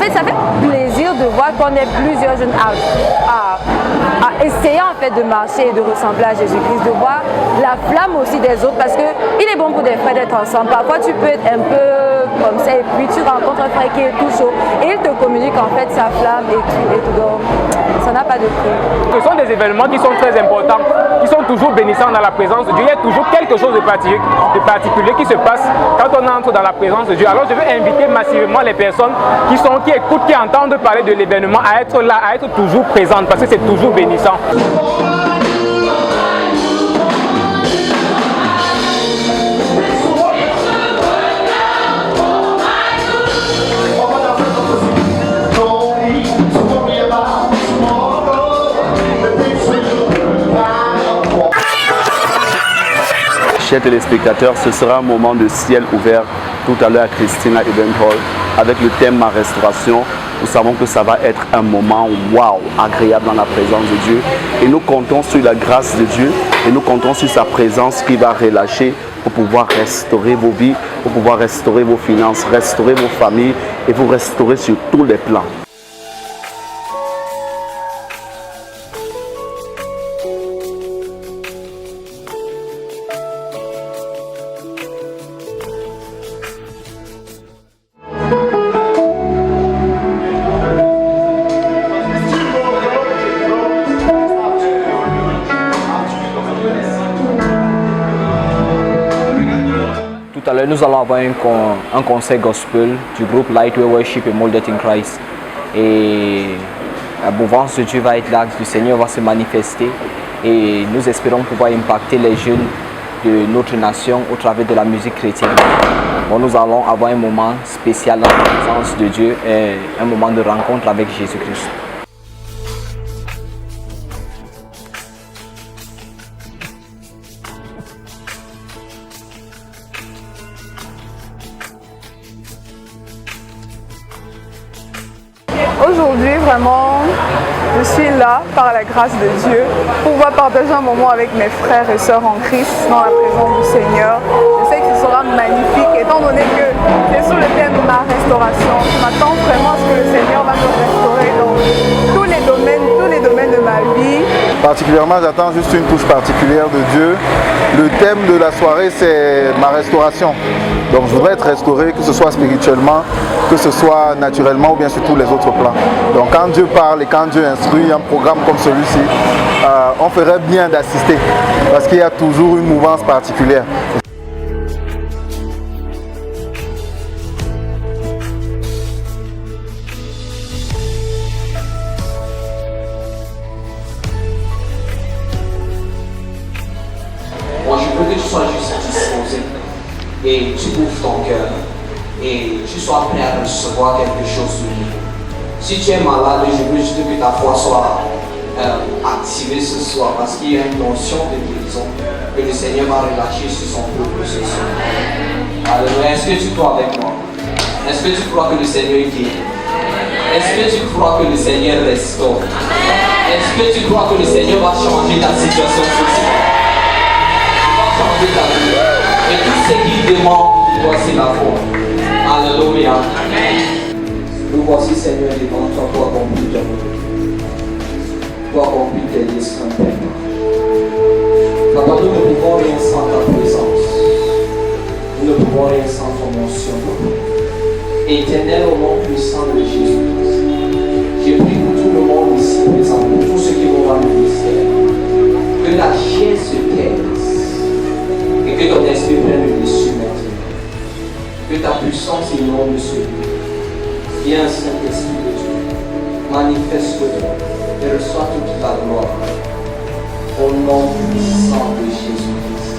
fait, ça fait plaisir de voir qu'on est plusieurs jeunes à essayer en fait de marcher et de ressembler à Jésus-Christ, de voir la flamme aussi des autres, parce que il est bon pour des frères d'être ensemble. Parfois tu peux être un peu comme ça et puis tu rencontres un frère qui est tout chaud et il te communique en fait sa flamme et tout. Donc ça n'a pas de prix. Ce sont des événements qui sont très importants, qui sont toujours bénissants dans la présence de Dieu. Il y a toujours quelque chose de particulier qui se passe quand on entre dans la présence de Dieu. Alors je veux inviter massivement les personnes qui écoutent, qui entendent parler de l'événement à être là, à être toujours présentes, parce que c'est toujours bénissant. Chers téléspectateurs, ce sera un moment de ciel ouvert tout à l'heure à Christina Event Hall avec le thème Ma Restauration. Nous savons que ça va être un moment waouh, agréable dans la présence de Dieu. Et nous comptons sur la grâce de Dieu et nous comptons sur sa présence qui va relâcher pour pouvoir restaurer vos vies, pour pouvoir restaurer vos finances, restaurer vos familles et vous restaurer sur tous les plans. Tout à l'heure, nous allons avoir un concert gospel du groupe Lightway Worship et Molded in Christ. Et la mouvance de Dieu va être là, le Seigneur va se manifester. Et nous espérons pouvoir impacter les jeunes de notre nation au travers de la musique chrétienne. Bon, nous allons avoir un moment spécial dans la présence de Dieu, et un moment de rencontre avec Jésus-Christ. Aujourd'hui, vraiment, je suis là par la grâce de Dieu pour pouvoir partager un moment avec mes frères et sœurs en Christ dans la présence du Seigneur. Je sais que ce sera magnifique étant donné que c'est sur le thème de ma restauration. Je m'attends vraiment à ce que le Seigneur va me restaurer dans tous les domaines de ma vie. Particulièrement, j'attends juste une touche particulière de Dieu. Le thème de la soirée, c'est ma restauration. Donc je voudrais être restauré, que ce soit spirituellement, que ce soit naturellement ou bien sur tous les autres plans. Donc quand Dieu parle et quand Dieu instruit un programme comme celui-ci, on ferait bien d'assister parce qu'il y a toujours une mouvance particulière. Moi, je veux que tu sois juste disposé et tu ouvres ton cœur et tu sois prêt à recevoir quelque chose de nouveau. Si tu es malade, je veux juste que ta foi soit activée ce soir parce qu'il y a une notion de guérison que le Seigneur va relâcher sur son peuple ce soir. Alléluia. Est-ce que tu crois avec moi? Est-ce que tu crois que le Seigneur guérit? Est-ce que tu crois que le Seigneur restaure? Est-ce que tu crois que le Seigneur va changer ta situation sociale? Il va changer ta vie. Et tout ce qu'il demande de toi, c'est la foi. Alléluia. Nous voici, Seigneur, devant toi pour accomplir ton œuvre. Pour accomplir tes desseins, Père. Papa, nous ne pouvons rien sans ta présence. Nous ne pouvons rien sans ton mention, Papa. Éternel, au nom puissant de Jésus-Christ, j'ai prie pour tout le monde ici présent, pour tous ceux qui vont dans le ministère, que la chair se taise et que ton esprit prenne le dessus maintenant. Que ta puissance inonde ce lieu. Viens, Saint-Esprit de Dieu, manifeste-toi et reçois toute la gloire. Au nom puissant de Jésus-Christ.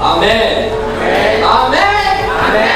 Amen. Amen. Amen. Amen.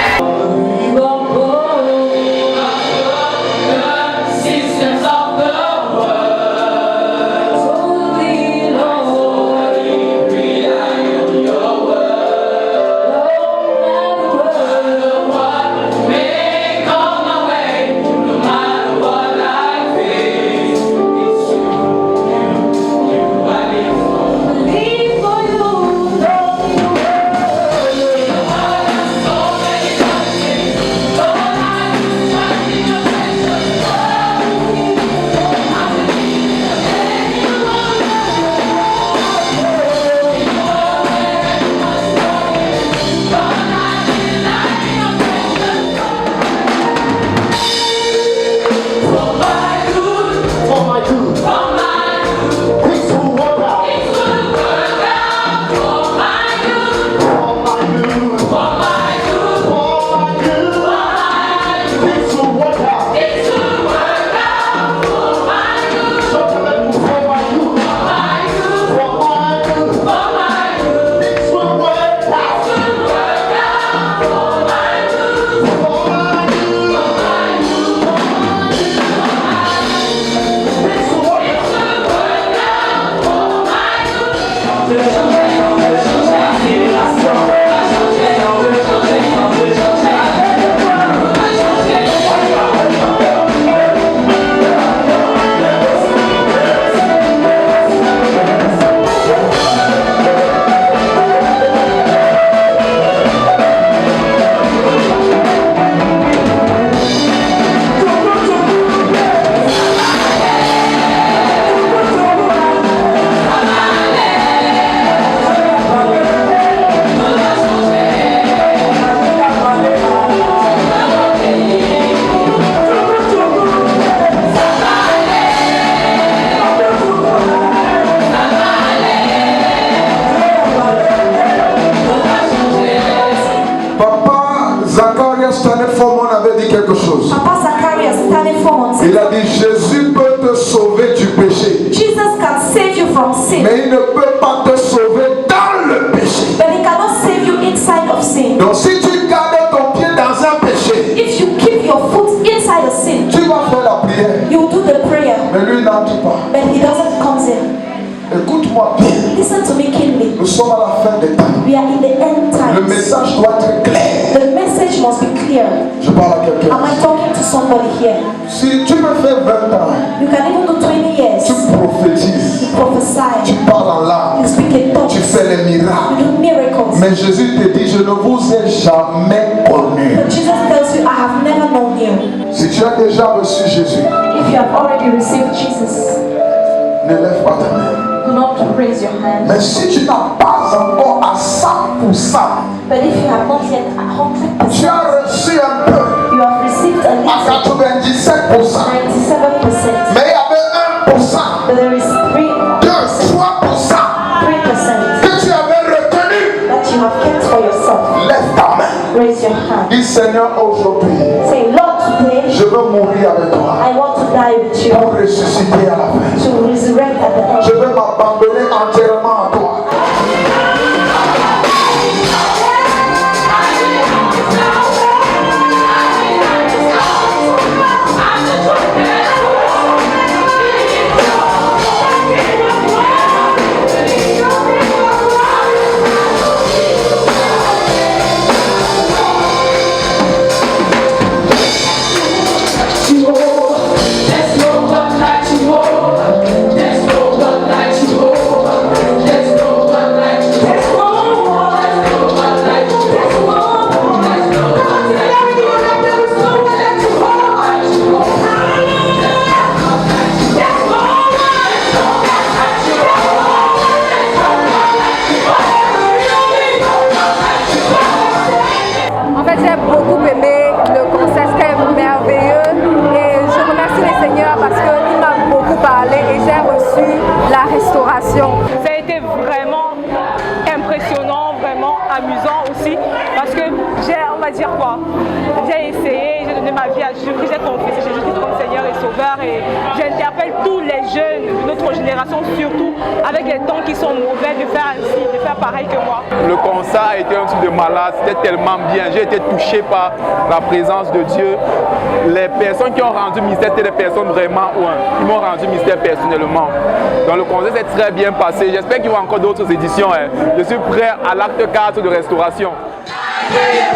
Zacharias Stanefomon avait dit quelque chose. Papa Zacharias Stanefomon said, Il a dit Jésus peut te sauver du péché. Jesus can save you from sin, Mais il ne peut pas te sauver dans le péché. but he cannot save you inside of sin. Donc si tu gardes ton pied dans un péché, If you keep your foot inside of sin, tu vas faire la prière. you do the prayer, Mais lui n'entre pas. but he doesn't come in. Écoute-moi bien. Listen to me keenly. Nous sommes à la fin des temps. We are in the end Le times. message doit être clair. The message must be clear. Je parle à quelqu'un. Am I talking to somebody here? Si tu peux faire 20 ans, You can even do 20 years. tu prophétises, You prophesy. tu parles en langue, You speak in tongues. tu fais les miracles. You do miracles. Mais Jésus te dit, je ne vous ai jamais connu. But Jesus tells you, I have never known you. Si tu as déjà reçu Jésus, If you have already received Jesus, ne lève pas ta main. do not raise your hand. Mais si tu n'as pas encore à 100%, But if you have not yet at 100%, tu as reçu un peu you have received a à little, 97%. 97%. Mais il y avait 1%, But there is 3% 3% que tu avais retenu. that you have kept for yourself. Lève ta main. Raise your hand. Dis Seigneur, aujourd'hui, Say, Lord, today je veux mourir avec toi I want to die with you, pour ressusciter à la fin. to resurrect at the end. Je veux m'abandonner entièrement à toi. En fait, j'ai beaucoup aimé le concert, c'était merveilleux et je remercie les Seigneurs parce qu'il m'a beaucoup parlé et j'ai reçu la restauration. Ça a été vraiment impressionnant, vraiment amusant aussi parce que on va dire quoi, j'ai essayé, j'ai donné ma vie à Jésus-Christ, j'ai confessé Jésus-Christ comme Seigneur et Sauveur et j'interpelle tous les jeunes de notre génération surtout avec les temps qui sont mauvais de faire ainsi, de faire pareil que moi. Le concert a été un truc de malade, c'était tellement bien, j'ai été touché par la présence de Dieu. Les personnes qui ont rendu mystère étaient des personnes vraiment ils m'ont rendu mystère personnellement. Donc le concert s'est très bien passé, j'espère qu'il y aura encore d'autres éditions. Je suis prêt à l'acte 4 de restauration. Life